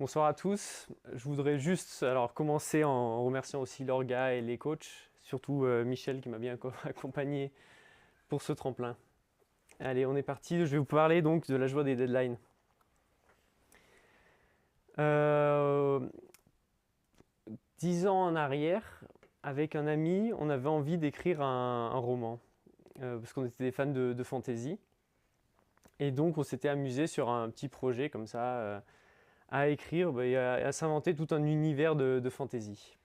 Bonsoir à tous. Je voudrais juste commencer en remerciant aussi l'orga et les coachs, surtout Michel qui m'a bien accompagné pour ce tremplin. Allez, on est parti. Je vais vous parler donc de la joie des deadlines. Euh, 10 ans en arrière, avec un ami, on avait envie d'écrire un roman, parce qu'on était des fans de fantasy. Et donc on s'était amusé sur un petit projet comme ça, à écrire et à s'inventer tout un univers de fantasy.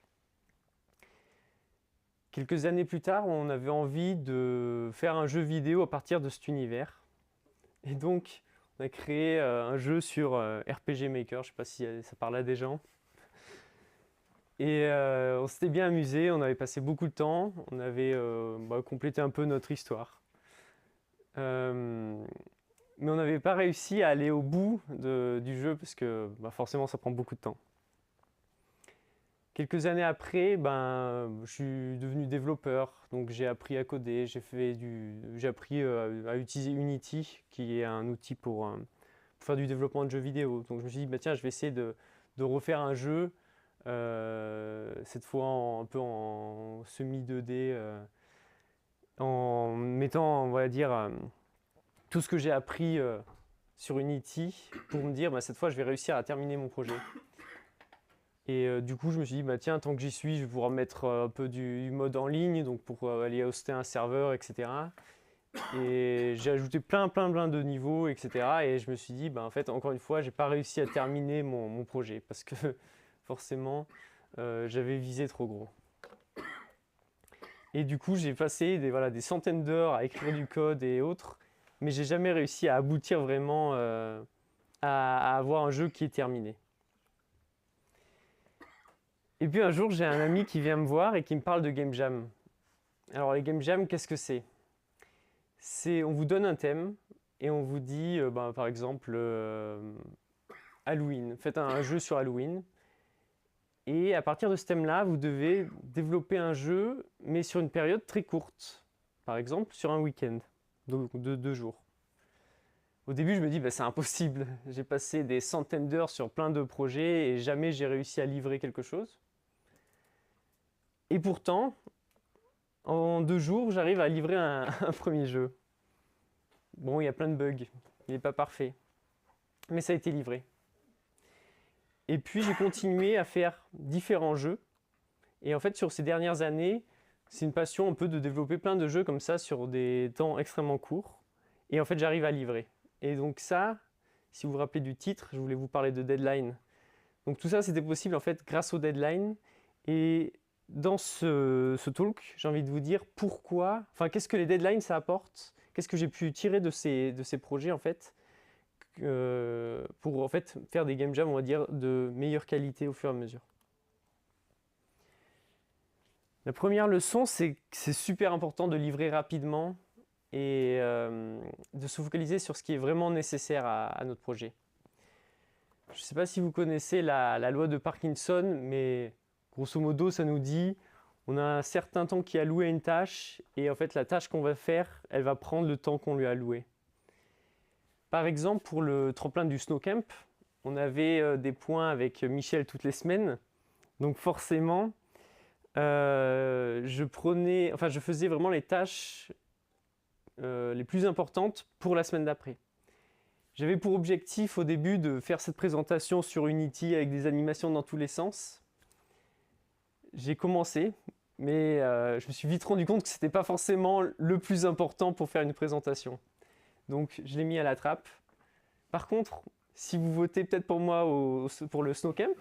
Quelques années plus tard, on avait envie de faire un jeu vidéo à partir de cet univers. Et donc, on a créé un jeu sur RPG Maker, je ne sais pas si ça parle à des gens. Et on s'était bien amusé, on avait passé beaucoup de temps, on avait complété un peu notre histoire. Mais on n'avait pas réussi à aller au bout du jeu parce que forcément ça prend beaucoup de temps. Quelques années après, je suis devenu développeur, donc j'ai appris à coder, j'ai appris à utiliser Unity, qui est un outil pour faire du développement de jeux vidéo. Donc je me suis dit, tiens, je vais essayer de refaire un jeu, cette fois un peu en semi 2D, en mettant, on va dire, tout ce que j'ai appris sur Unity pour me dire, cette fois, je vais réussir à terminer mon projet. Et du coup, je me suis dit, tiens, tant que j'y suis, je vais pouvoir mettre un peu du mode en ligne, donc pour aller hoster un serveur, etc. Et j'ai ajouté plein de niveaux, etc. Et je me suis dit, en fait, encore une fois, j'ai pas réussi à terminer mon projet parce que forcément, j'avais visé trop gros. Et du coup, j'ai passé des centaines d'heures à écrire du code et autres, mais j'ai jamais réussi à aboutir vraiment à avoir un jeu qui est terminé. Et puis un jour, j'ai un ami qui vient me voir et qui me parle de Game Jam. Alors les Game Jam, qu'est-ce que c'est? On vous donne un thème et on vous dit, par exemple, Halloween. Faites un jeu sur Halloween. Et à partir de ce thème-là, vous devez développer un jeu, mais sur une période très courte. Par exemple, sur un week-end, donc de 2 jours. Au début, je me dis, c'est impossible. J'ai passé des centaines d'heures sur plein de projets et jamais j'ai réussi à livrer quelque chose. Et pourtant, en 2 jours, j'arrive à livrer un premier jeu. Bon, il y a plein de bugs, il n'est pas parfait, mais ça a été livré. Et puis j'ai continué à faire différents jeux. Et en fait, sur ces dernières années, c'est une passion un peu de développer plein de jeux comme ça sur des temps extrêmement courts. Et en fait, j'arrive à livrer. Et donc ça, si vous vous rappelez du titre, je voulais vous parler de deadline. Donc tout ça, c'était possible en fait grâce au deadline. Et dans ce talk, j'ai envie de vous dire pourquoi, qu'est-ce que les deadlines ça apporte, qu'est-ce que j'ai pu tirer de ces projets en fait, pour en fait faire des game jams, on va dire, de meilleure qualité au fur et à mesure. La première leçon, c'est que c'est super important de livrer rapidement et de se focaliser sur ce qui est vraiment nécessaire à notre projet. Je ne sais pas si vous connaissez la loi de Parkinson, mais grosso modo, ça nous dit on a un certain temps qui est alloué à une tâche et en fait, la tâche qu'on va faire, elle va prendre le temps qu'on lui a alloué. Par exemple, pour le tremplin du Snow Camp, on avait des points avec Michel toutes les semaines. Donc forcément, je faisais vraiment les tâches les plus importantes pour la semaine d'après. J'avais pour objectif au début de faire cette présentation sur Unity avec des animations dans tous les sens. J'ai commencé, mais je me suis vite rendu compte que ce n'était pas forcément le plus important pour faire une présentation. Donc je l'ai mis à la trappe. Par contre, si vous votez peut-être pour moi pour le Snow Camp,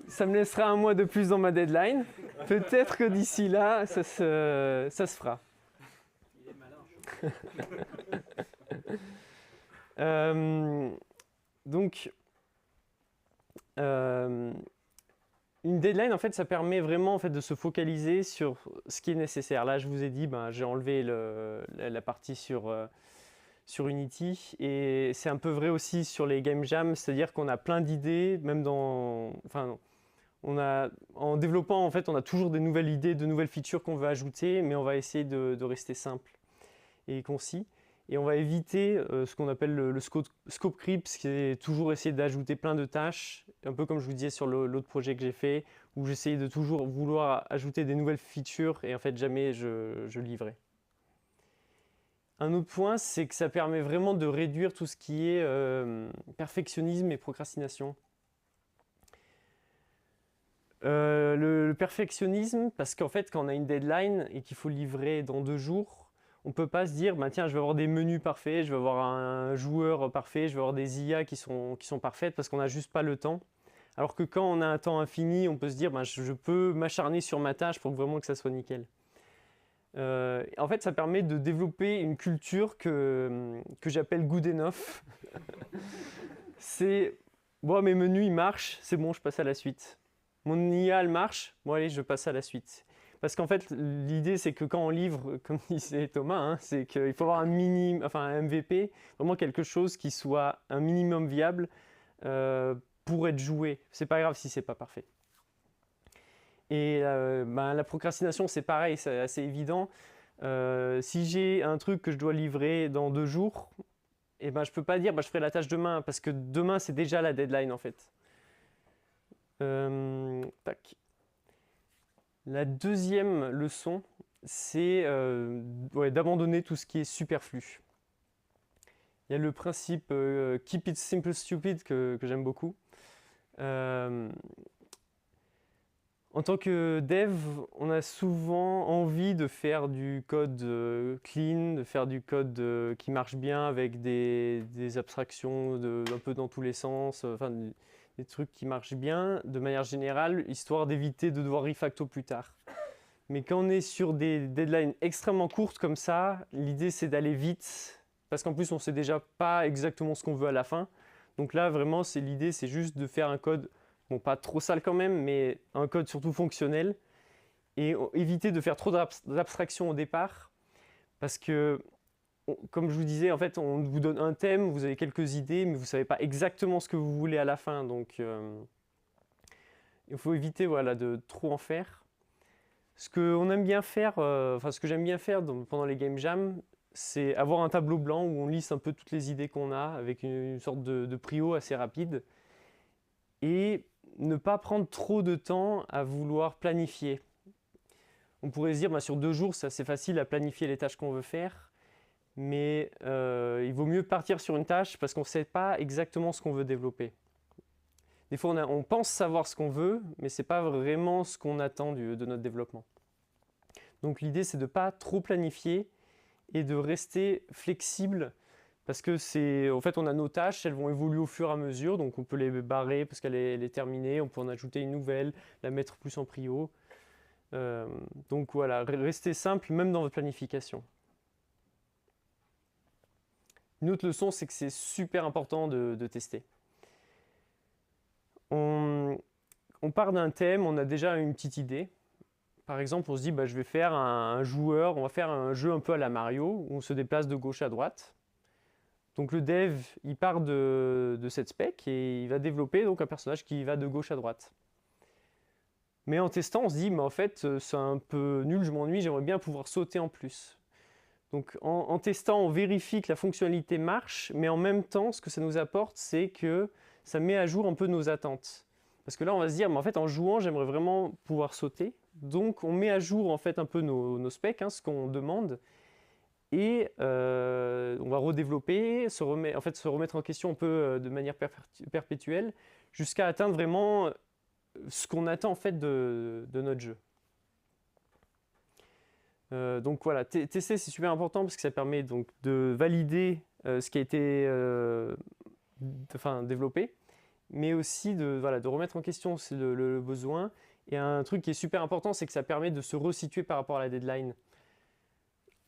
ça me laissera un mois de plus dans ma deadline. Peut-être que d'ici là, ça se fera. Il est malin. Donc, une deadline, en fait, ça permet vraiment en fait, de se focaliser sur ce qui est nécessaire. Là, je vous ai dit, j'ai enlevé la partie sur Unity. Et c'est un peu vrai aussi sur les game jams, c'est-à-dire qu'on a plein d'idées, même en développant, en fait, on a toujours des nouvelles idées, de nouvelles features qu'on veut ajouter, mais on va essayer de rester simple et concis. Et on va éviter ce qu'on appelle le scope creep, ce qui est toujours essayer d'ajouter plein de tâches, un peu comme je vous disais sur l'autre projet que j'ai fait, où j'essayais de toujours vouloir ajouter des nouvelles features et en fait jamais je livrais. Un autre point, c'est que ça permet vraiment de réduire tout ce qui est perfectionnisme et procrastination. Le perfectionnisme, parce qu'en fait, quand on a une deadline et qu'il faut livrer dans 2 jours, on ne peut pas se dire, bah, tiens, je vais avoir des menus parfaits, je vais avoir un joueur parfait, je vais avoir des IA qui sont parfaites, parce qu'on n'a juste pas le temps. Alors que quand on a un temps infini, on peut se dire, bah, je peux m'acharner sur ma tâche pour vraiment que ça soit nickel. En fait, ça permet de développer une culture que j'appelle good enough. C'est, bon, mes menus, ils marchent, c'est bon, je passe à la suite. Mon IA, elle marche, bon allez, je passe à la suite. Parce qu'en fait, l'idée, c'est que quand on livre, comme disait Thomas, hein, c'est qu'il faut avoir un MVP, vraiment quelque chose qui soit un minimum viable pour être joué. C'est pas grave si c'est pas parfait. Et la procrastination, c'est pareil, c'est assez évident. Si j'ai un truc que je dois livrer dans 2 jours, et ben, je peux pas dire je ferai la tâche demain, parce que demain, c'est déjà la deadline en fait. Tac. La deuxième leçon, c'est d'abandonner tout ce qui est superflu. Il y a le principe Keep it simple stupid que j'aime beaucoup. En tant que dev, on a souvent envie de faire du code clean, de faire du code qui marche bien avec des abstractions un peu dans tous les sens, enfin des trucs qui marchent bien de manière générale, histoire d'éviter de devoir refacto plus tard. Mais quand on est sur des deadlines extrêmement courtes comme ça, l'idée c'est d'aller vite, parce qu'en plus on sait déjà pas exactement ce qu'on veut à la fin. Donc là vraiment l'idée c'est juste de faire un code, bon pas trop sale quand même, mais un code surtout fonctionnel, et éviter de faire trop d'abstraction au départ, parce que comme je vous disais, en fait on vous donne un thème, vous avez quelques idées, mais vous ne savez pas exactement ce que vous voulez à la fin, donc il faut éviter de trop en faire. Ce qu'on aime bien faire, ce que j'aime bien faire pendant les game jams, c'est avoir un tableau blanc où on liste un peu toutes les idées qu'on a avec une sorte de prio assez rapide et ne pas prendre trop de temps à vouloir planifier. On pourrait se dire sur 2 jours c'est assez facile à planifier les tâches qu'on veut faire, mais il vaut mieux partir sur une tâche parce qu'on ne sait pas exactement ce qu'on veut développer. Des fois, on pense savoir ce qu'on veut, mais ce n'est pas vraiment ce qu'on attend de notre développement. Donc l'idée, c'est de ne pas trop planifier et de rester flexible parce que en fait, on a nos tâches, elles vont évoluer au fur et à mesure, donc on peut les barrer parce qu'elle est terminée, on peut en ajouter une nouvelle, la mettre plus en prio. Donc voilà, restez simple même dans votre planification. Une autre leçon, c'est que c'est super important de tester. On part d'un thème, on a déjà une petite idée. Par exemple, on se dit, je vais faire un joueur, on va faire un jeu un peu à la Mario, où on se déplace de gauche à droite. Donc le dev, il part de cette spec et il va développer donc un personnage qui va de gauche à droite. Mais en testant, on se dit, en fait, c'est un peu nul, je m'ennuie, j'aimerais bien pouvoir sauter en plus. Donc en testant, on vérifie que la fonctionnalité marche, mais en même temps, ce que ça nous apporte, c'est que ça met à jour un peu nos attentes. Parce que là, on va se dire, en fait, en jouant, j'aimerais vraiment pouvoir sauter. Donc, on met à jour en fait un peu nos specs, ce qu'on demande, et on va redévelopper, se remettre en question un peu de manière perpétuelle, jusqu'à atteindre vraiment ce qu'on attend en fait de notre jeu. Donc voilà, tester c'est super important parce que ça permet donc de valider ce qui a été développé, mais aussi de remettre en question le besoin. Et un truc qui est super important, c'est que ça permet de se resituer par rapport à la deadline.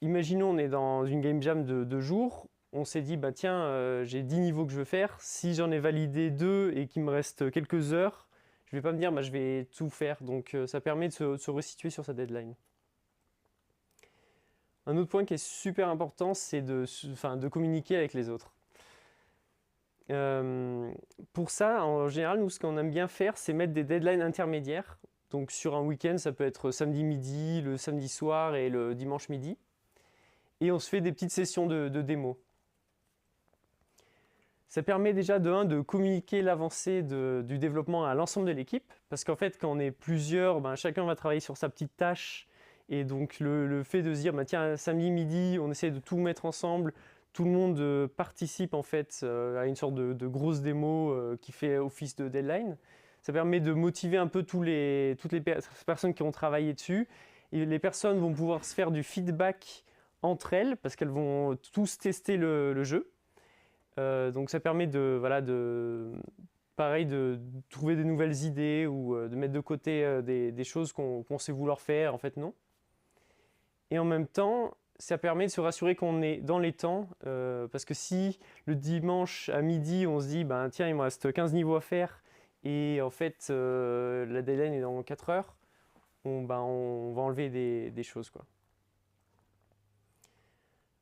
Imaginons on est dans une game jam de 2 jours, on s'est dit tiens, j'ai 10 niveaux que je veux faire, si j'en ai validé 2 et qu'il me reste quelques heures, je ne vais pas me dire je vais tout faire, donc ça permet de se resituer sur sa deadline. Un autre point qui est super important, c'est de communiquer avec les autres. Pour ça, en général, nous, ce qu'on aime bien faire, c'est mettre des deadlines intermédiaires. Donc sur un week-end, ça peut être samedi midi, le samedi soir et le dimanche midi. et on se fait des petites sessions de démo. Ça permet déjà de communiquer l'avancée du développement à l'ensemble de l'équipe, parce qu'en fait, quand on est plusieurs, chacun va travailler sur sa petite tâche, et donc le fait de se dire, tiens, samedi midi, on essaie de tout mettre ensemble, tout le monde participe en fait à une sorte de grosse démo qui fait office de deadline. Ça permet de motiver un peu toutes les personnes qui ont travaillé dessus, et les personnes vont pouvoir se faire du feedback entre elles, parce qu'elles vont tous tester le jeu. Donc ça permet pareil, de trouver des nouvelles idées ou de mettre de côté des choses qu'on sait vouloir faire, en fait non. Et en même temps, ça permet de se rassurer qu'on est dans les temps, parce que si le dimanche à midi, on se dit, tiens, il me reste 15 niveaux à faire, et en fait, la deadline est dans 4 heures, on va enlever des choses, quoi.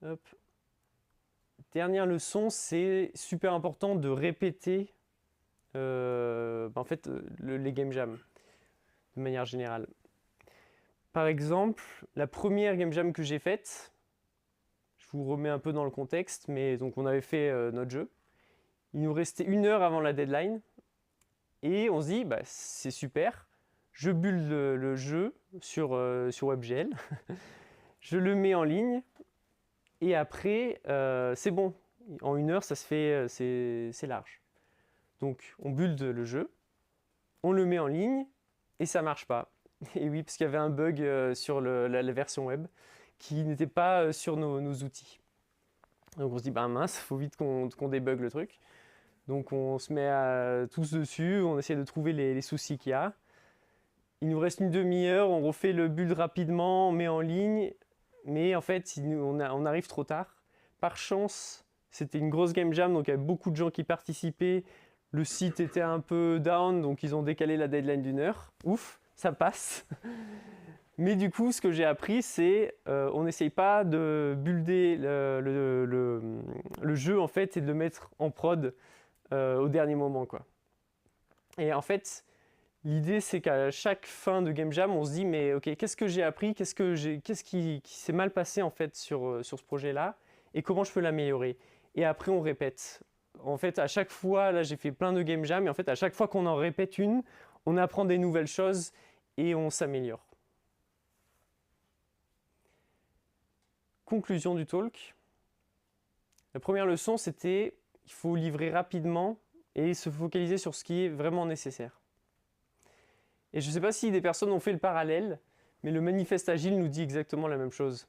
Hop. Dernière leçon, c'est super important de répéter les game jams de manière générale. Par exemple, la première game jam que j'ai faite, je vous remets un peu dans le contexte, mais donc on avait fait notre jeu. Il nous restait 1 heure avant la deadline et on se dit c'est super, je build le jeu sur WebGL, je le mets en ligne. Et après, c'est bon. En 1 heure, ça se fait, c'est large. Donc, on build le jeu, on le met en ligne, et ça marche pas. Et oui, parce qu'il y avait un bug sur la version web qui n'était pas sur nos outils. Donc, on se dit, mince, il faut vite qu'on débug le truc. Donc, on se met tous dessus, on essaie de trouver les soucis qu'il y a. Il nous reste une demi-heure, on refait le build rapidement, on met en ligne. Mais en fait, on arrive trop tard. Par chance, c'était une grosse game jam, donc il y avait beaucoup de gens qui participaient. Le site était un peu down, donc ils ont décalé la deadline d'1 heure. Ouf, ça passe. Mais du coup, ce que j'ai appris, c'est on n'essaye pas de builder le jeu en fait et de le mettre en prod au dernier moment, quoi. Et en fait, l'idée, c'est qu'à chaque fin de game jam, on se dit mais ok, qu'est-ce que j'ai appris, qu'est-ce qui s'est mal passé en fait sur ce projet-là, et comment je peux l'améliorer. Et après, on répète. En fait, à chaque fois, là, j'ai fait plein de game jam, et en fait, à chaque fois qu'on en répète une, on apprend des nouvelles choses et on s'améliore. Conclusion du talk. La première leçon, c'était il faut livrer rapidement et se focaliser sur ce qui est vraiment nécessaire. Et je ne sais pas si des personnes ont fait le parallèle, mais le manifeste agile nous dit exactement la même chose.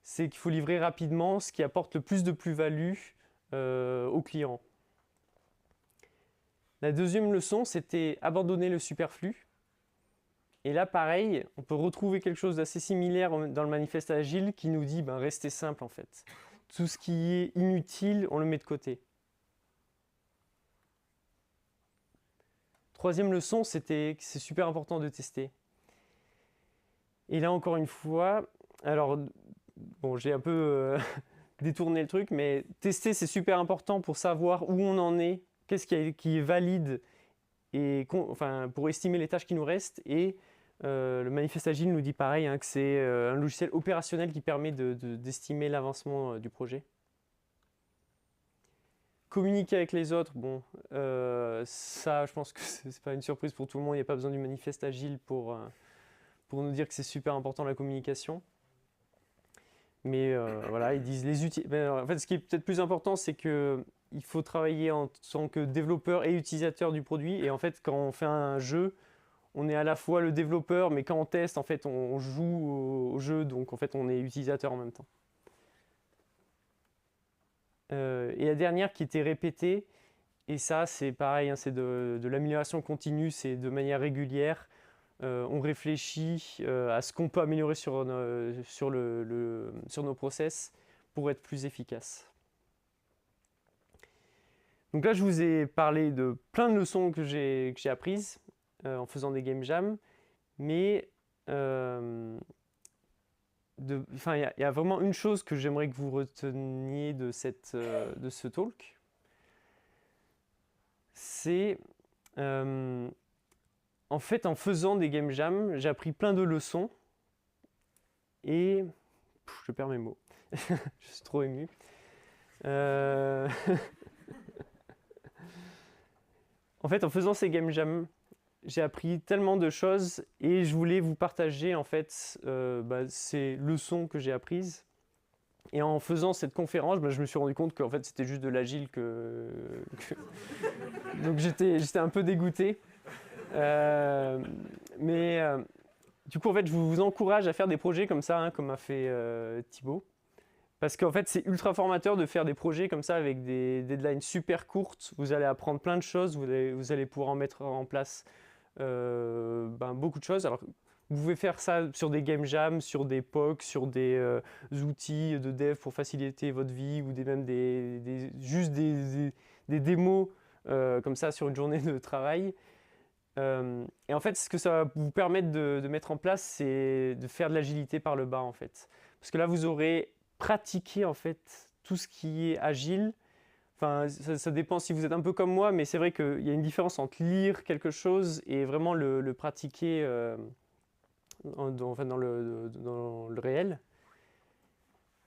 C'est qu'il faut livrer rapidement ce qui apporte le plus de plus-value au client. La deuxième leçon, c'était abandonner le superflu. Et là, pareil, on peut retrouver quelque chose d'assez similaire dans le manifeste agile qui nous dit restez simple en fait. Tout ce qui est inutile, on le met de côté. Troisième leçon, c'était que c'est super important de tester. Et là, encore une fois, alors, bon, j'ai un peu détourné le truc, mais tester, c'est super important pour savoir où on en est, qu'est-ce qui est valide, et pour estimer les tâches qui nous restent. Et le manifeste agile nous dit pareil, que c'est un logiciel opérationnel qui permet d'estimer l'avancement du projet. Communiquer avec les autres, bon, ça, je pense que c'est pas une surprise pour tout le monde. Il n'y a pas besoin du manifeste agile pour nous dire que c'est super important la communication. Mais voilà, ils disent les outils. En fait, ce qui est peut-être plus important, c'est qu'il faut travailler en tant que développeur et utilisateur du produit. Et en fait, quand on fait un jeu, on est à la fois le développeur, mais quand on teste, en fait, on joue au jeu, donc en fait, on est utilisateur en même temps. Et la dernière qui était répétée, et ça, c'est pareil, c'est de l'amélioration continue, c'est de manière régulière. On réfléchit à ce qu'on peut améliorer sur nos process pour être plus efficace. Donc là, je vous ai parlé de plein de leçons que j'ai apprises en faisant des game jams, mais il y a vraiment une chose que j'aimerais que vous reteniez de ce talk. C'est en fait, en faisant des game jams, j'ai appris plein de leçons et je perds mes mots. Je suis trop ému. Euh, En fait, en faisant ces game jams, j'ai appris tellement de choses et je voulais vous partager en fait ces leçons que j'ai apprises. Et en faisant cette conférence, je me suis rendu compte qu'en fait c'était juste de l'agile donc j'étais un peu dégoûté. Euh, mais du coup en fait je vous encourage à faire des projets comme ça, hein, comme a fait Thibaut. Parce qu'en fait, c'est ultra formateur de faire des projets comme ça avec des deadlines super courtes. Vous allez apprendre plein de choses, vous allez pouvoir en mettre en place beaucoup de choses. Alors, vous pouvez faire ça sur des game jams, sur des POC, sur des outils de dev pour faciliter votre vie ou même juste des démos comme ça sur une journée de travail. Et en fait, ce que ça va vous permettre de mettre en place, c'est de faire de l'agilité par le bas en fait. Parce que là, vous aurez pratiqué en fait tout ce qui est agile. Enfin, ça dépend si vous êtes un peu comme moi, mais c'est vrai qu'il y a une différence entre lire quelque chose et vraiment le pratiquer dans le réel.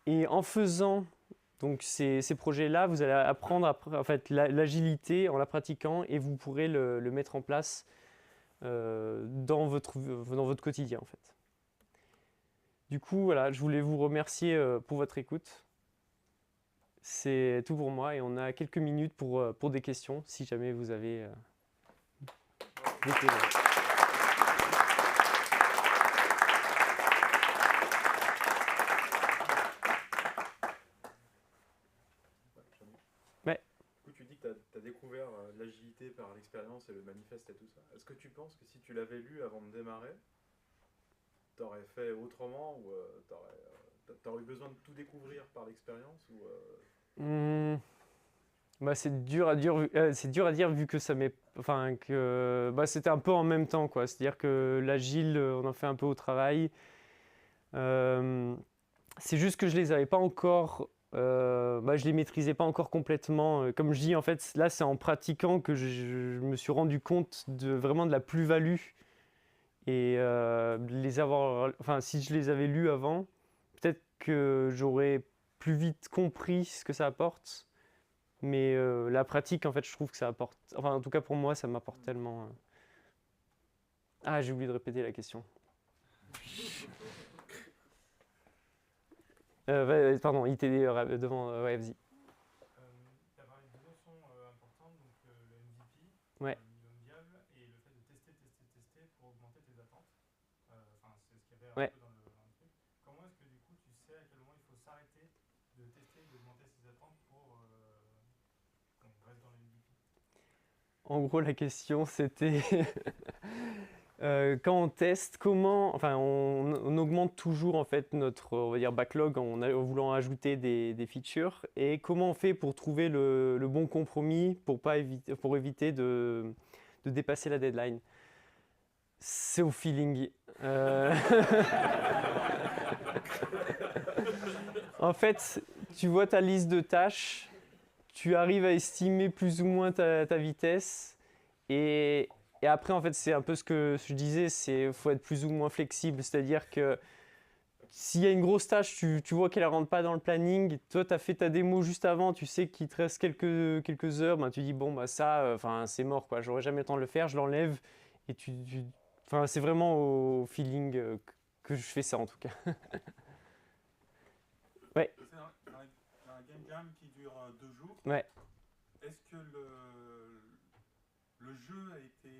Et en faisant donc ces projets-là, vous allez apprendre en fait, l'agilité en la pratiquant et vous pourrez le mettre en place dans votre quotidien en fait. Du coup, voilà, je voulais vous remercier pour votre écoute. C'est tout pour moi et on a quelques minutes pour des questions si jamais vous avez des questions. Ouais. Du coup, tu dis que tu as découvert l'agilité par l'expérience et le manifeste et tout ça. Est-ce que tu penses que si tu l'avais lu avant de démarrer, tu aurais fait autrement ou tu aurais eu besoin de tout découvrir par l'expérience ou C'est dur à dire, vu que c'était un peu en même temps quoi. C'est-à-dire que l'agile, on en fait un peu au travail. C'est juste que je les avais pas encore, je les maîtrisais pas encore complètement. Comme je dis en fait, là c'est en pratiquant que je me suis rendu compte vraiment de la plus-value et si je les avais lus avant, peut-être que j'aurais plus vite compris ce que ça apporte. Mais la pratique, en fait, je trouve que ça apporte. Enfin, en tout cas pour moi, ça m'apporte tellement. Ah, j'ai oublié de répéter la question. Pardon, ITD devant. Ouais, vas-y. Tu as parlé de deux notions importantes, donc le MVP, Ouais. le minimum viable, et le fait de tester pour augmenter tes attentes. C'est ce qu'il y avait Ouais. un peu dans le truc. Comment est-ce que du coup tu sais à quel moment il faut s'arrêter de tester et d'augmenter ses attentes pour qu'on reste dans le MVP? En gros, la question, c'était quand on teste, on augmente toujours en fait notre, on va dire, backlog en voulant ajouter des features, et comment on fait pour trouver le bon compromis pour éviter de dépasser la deadline. C'est au feeling. En fait, tu vois ta liste de tâches, tu arrives à estimer plus ou moins ta vitesse, et après, en fait, c'est un peu ce que je disais, c'est faut être plus ou moins flexible, c'est-à-dire que s'il y a une grosse tâche, tu vois qu'elle ne rentre pas dans le planning, toi tu as fait ta démo juste avant, tu sais qu'il te reste quelques heures, tu dis bon ça, c'est mort quoi, j'aurai jamais le temps de le faire, je l'enlève, et c'est vraiment au feeling que je fais ça en tout cas. Ouais. C'est un game jam qui dure 2 jours. Ouais. Est-ce que le jeu a été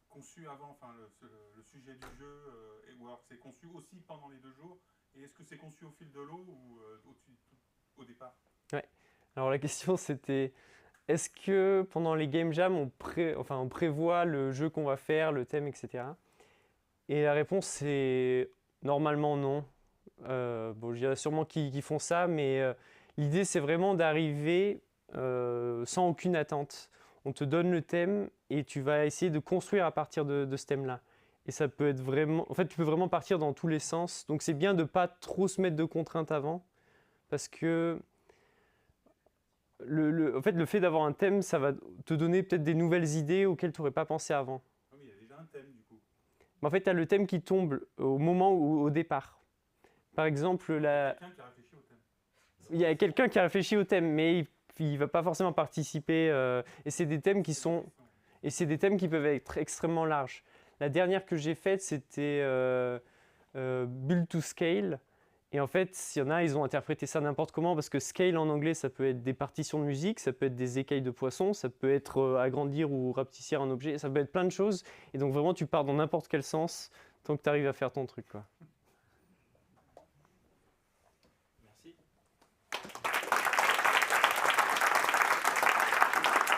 conçu avant, le sujet du jeu, ou alors c'est conçu aussi pendant les 2 jours? Et est-ce que c'est conçu au fil de l'eau ou au départ? Ouais. Alors la question c'était, est-ce que pendant les game jams on prévoit le jeu qu'on va faire, le thème, etc. Et la réponse c'est normalement non. Il y en a sûrement qui font ça, mais l'idée c'est vraiment d'arriver sans aucune attente. On te donne le thème et tu vas essayer de construire à partir de ce thème-là. Et ça peut être vraiment... En fait, tu peux vraiment partir dans tous les sens. Donc c'est bien de ne pas trop se mettre de contraintes avant, parce que en fait, le fait d'avoir un thème, ça va te donner peut-être des nouvelles idées auxquelles tu n'aurais pas pensé avant. Ah oui, il y a déjà un thème du coup. En fait, tu as le thème qui tombe au moment au départ. Par exemple, Quelqu'un qui a réfléchi au thème. Il y a quelqu'un qui a réfléchi au thème, mais il va pas forcément participer. Et c'est des thèmes qui sont, et c'est des thèmes qui peuvent être extrêmement larges. La dernière que j'ai faite, c'était Build to Scale. Et en fait, il y en a, ils ont interprété ça n'importe comment, parce que scale en anglais, ça peut être des partitions de musique, ça peut être des écailles de poisson, ça peut être agrandir ou rapetisser un objet, ça peut être plein de choses. Et donc vraiment, tu pars dans n'importe quel sens, tant que tu arrives à faire ton truc, quoi.